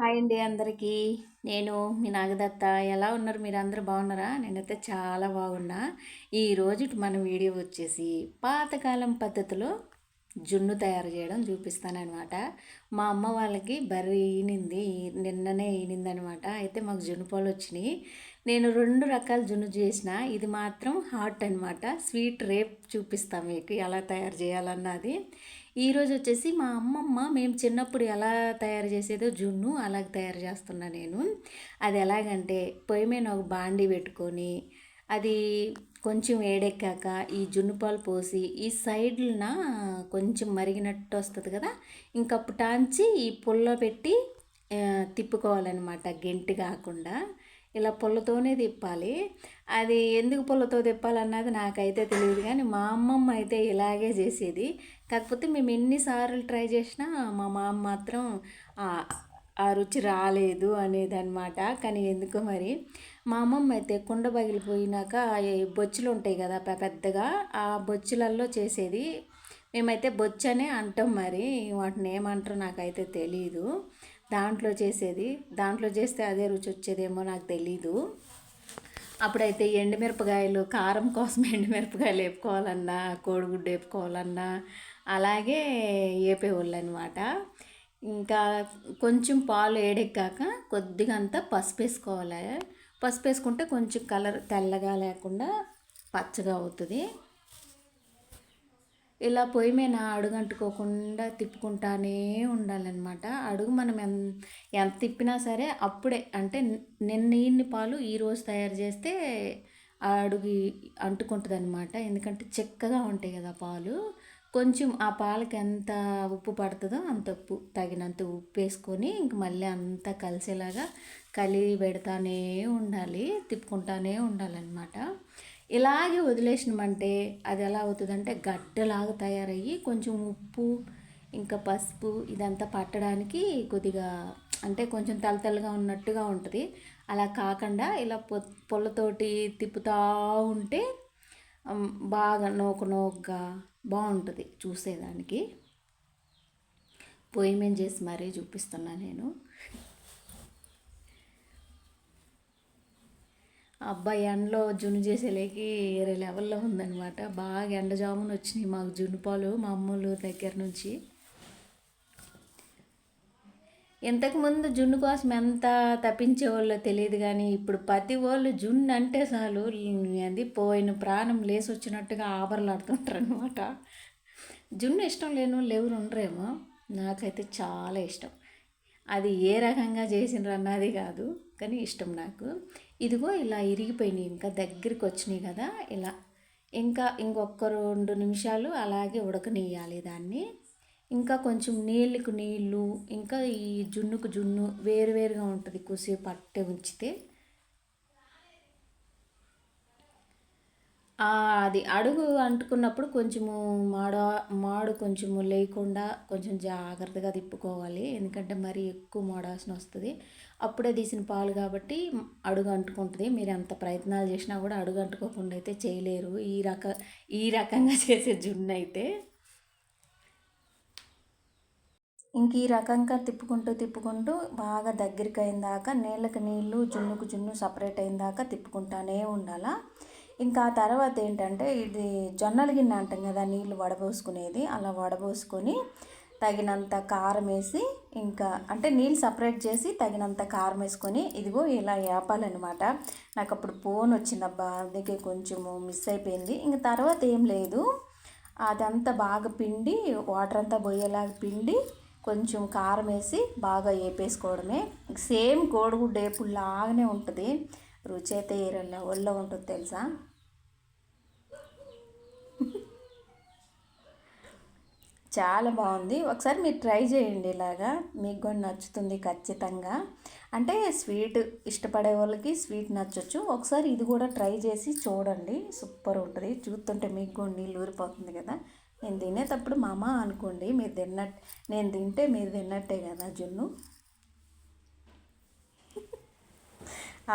Hi అండి అందరికీ. నేను మీ నాగదత్త. ఎలా ఉన్నారు? మీరందరూ బాగున్నారా? నేనైతే చాలా బాగున్నా. ఈరోజు మన వీడియో వచ్చేసి పాతకాలం పద్ధతిలో జున్ను తయారు చేయడం చూపిస్తాననమాట. మా అమ్మ వాళ్ళకి బర్రె ఈనింది, నిన్ననే ఈనిందనమాట. అయితే మాకు జున్ను పాలు వచ్చినాయి. నేను 2 రకాల జున్ను చేసిన. ఇది మాత్రం హాట్ అనమాట. స్వీట్ రేపు చూపిస్తాను మీకు ఎలా తయారు చేయాలన్నది. ఈరోజు వచ్చేసి మా అమ్మమ్మ మేము చిన్నప్పుడు ఎలా తయారు చేసేదో జున్ను అలాగ తయారు చేస్తున్నా నేను. అది ఎలాగంటే పొయ్యి మీద ఒక బాండీ పెట్టుకొని అది కొంచెం వేడెక్కాక ఈ జున్ను పాలు పోసి ఈ సైడ్లన కొంచెం మరిగినట్టు వస్తుంది కదా, ఇంకప్పుటాంచి ఈ పుల్ల పెట్టి తిప్పుకోవాలన్నమాట. గెంటి కాకుండా ఇలా పుల్లతోనే తిప్పాలి. అది ఎందుకు పుల్లతో తిప్పాలన్నది నాకైతే తెలియదు, కానీ మా అమ్మమ్మ అయితే ఇలాగే చేసేది. కాకపోతే మేము ఎన్నిసార్లు ట్రై చేసినా మా మామ మాత్రం ఆ రుచి రాలేదు అనేదన్నమాట. కానీ ఎందుకో మరి మా అమ్మమ్మ అయితే కుండ పగిలిపోయినాక బొచ్చులు ఉంటాయి కదా పెద్దగా, ఆ బొచ్చులలో చేసేది. మేమైతే బొచ్చనే అంటాం, మరి వాటిని ఏమంటారో నాకైతే తెలీదు. దాంట్లో చేసేది, దాంట్లో చేస్తే అదే రుచి వచ్చేదేమో నాకు తెలీదు. అప్పుడైతే ఎండుమిరపకాయలు కారం కోసం ఎండుమిరపకాయలు వేపుకోవాలన్నా, కోడిగుడ్డు వేపుకోవాలన్నా అలాగే వేపేవాళ్ళు అనమాట. ఇంకా కొంచెం పాలు వేడెక్కాక కొద్దిగా అంతా పసుపు వేసుకోవాలి. పసుపు వేసుకుంటే కొంచెం కలర్ తెల్లగా లేకుండా పచ్చగా అవుతుంది. ఇలా పొయ్యి మీద అడుగంటుకోకుండా తిప్పుకుంటానే ఉండాలన్నమాట. అడుగు మనం ఎంత తిప్పినా సరే అప్పుడే, అంటే నిన్న ఇన్ని పాలు ఈరోజు తయారు చేస్తే ఆ అడుగు అంటుకుంటుంది అనమాట. ఎందుకంటే చిక్కగా ఉంటాయి కదా పాలు. కొంచెం ఆ పాలకి ఎంత ఉప్పు పడుతుందో అంత ఉప్పు, తగినంత ఉప్పు వేసుకొని ఇంక మళ్ళీ అంతా కలిసేలాగా కలిగి పెడతానే ఉండాలి, తిప్పుకుంటానే ఉండాలన్నమాట. ఇలాగే వదిలేసినామంటే అది ఎలా అవుతుందంటే గడ్డలాగా తయారయ్యి కొంచెం ఉప్పు ఇంకా పసుపు ఇదంతా పట్టడానికి కొద్దిగా, అంటే కొంచెం తెల్లగా ఉన్నట్టుగా ఉంటుంది. అలా కాకుండా ఇలా పొల్లతోటి తిప్పుతూ ఉంటే బాగా నోకుగా బాగుంటుంది చూసేదానికి. పొయ్యి మీద చేసి మరీ చూపిస్తున్నా నేను. అబ్బాయి ఎండలో జున్ను చేసేలేకి వేరే లెవెల్లో ఉందన్నమాట. బాగా ఎండజామున వచ్చినాయి మాకు జున్ను పాలు మా అమ్మోళ్ళ దగ్గర నుంచి. ఇంతకుముందు జున్ను కోసం ఎంత తప్పించేవాళ్ళో తెలియదు, కానీ ఇప్పుడు ప్రతి వాళ్ళు జున్ను అంటే చాలు అది పోయిన ప్రాణం లేసి వచ్చినట్టుగా ఆబరలాడుతుంటారు అనమాట. జున్ను ఇష్టం లేని వాళ్ళు ఎవరు ఉండరేమో, నాకైతే చాలా ఇష్టం. అది ఏ రకంగా చేసినారు అన్నది కాదు, కానీ ఇష్టం నాకు. ఇదిగో ఇలా ఇరిగిపోయినాయి, ఇంకా దగ్గరికి వచ్చినాయి కదా, ఇలా ఇంకా ఇంకొక 2 నిమిషాలు అలాగే ఉడకనియాలి దాన్ని. ఇంకా కొంచెం నీళ్ళకు నీళ్ళు, ఇంకా ఈ జున్నుకు జున్ను వేరువేరుగా ఉంటుంది కొద్దిసేపు పట్టే ఉంచితే. అది అడుగు అంటుకున్నప్పుడు కొంచెము మాడు కొంచెము లేకుండా కొంచెం జాగ్రత్తగా తిప్పుకోవాలి. ఎందుకంటే మరీ ఎక్కువ మాడాల్సిన వస్తుంది. అప్పుడే తీసిన పాలు కాబట్టి అడుగు అంటుకుంటుంది. మీరు ఎంత ప్రయత్నాలు చేసినా కూడా అడుగు అంటుకోకుండా అయితే చేయలేరు ఈ రకంగా చేసే జున్ను అయితే. ఇంక ఈ రకంగా తిప్పుకుంటూ బాగా దగ్గరికి అయిన దాకా, నీళ్ళకి నీళ్ళు జున్నుకు జున్ను సపరేట్ అయిన దాకా తిప్పుకుంటానే ఉండాలా. ఇంకా ఆ తర్వాత ఏంటంటే ఇది జొన్నల గిన్నె అంటాం కదా, నీళ్ళు వడబోసుకునేది, అలా వడబోసుకొని తగినంత కారం వేసి, ఇంకా అంటే నీళ్ళు సపరేట్ చేసి తగినంత కారం వేసుకొని ఇదిగో ఇలా వేపాలన్నమాట. నాకు అప్పుడు ఫోన్ వచ్చిందబ్బా, అందుకే కొంచెము మిస్ అయిపోయింది. ఇంక తర్వాత ఏం లేదు, అదంతా బాగా పిండి వాటర్ అంతా పోయేలాగా పిండి కొంచెం కారం వేసి బాగా వేపేసుకోవడమే. సేమ్ కోడిగుడ్డు వేపుల్లాగానే ఉంటుంది, రుచి అయితే ఏరే లెవెల్లో ఉంటుంది తెలుసా. చాలా బాగుంది. ఒకసారి మీరు ట్రై చేయండి, ఇలాగా మీకు కూడా నచ్చుతుంది ఖచ్చితంగా. అంటే స్వీట్ ఇష్టపడే వాళ్ళకి స్వీట్ నచ్చచ్చు. ఒకసారి ఇది కూడా ట్రై చేసి చూడండి, సూపర్ ఉంటుంది. చూస్తుంటే మీకు కూడా నీళ్ళు ఊరిపోతుంది కదా. నేను తినేటప్పుడు మా అమ్మ అనుకోండి, మీరు తిన్నట్టు, నేను తింటే మీరు తిన్నట్టే కదా జున్ను.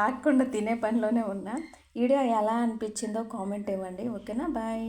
ఆగకుండా తినే పనిలోనే ఉన్నా. వీడియో ఎలా అనిపించిందో కామెంట్ ఇవ్వండి. ఓకేనా, బాయ్.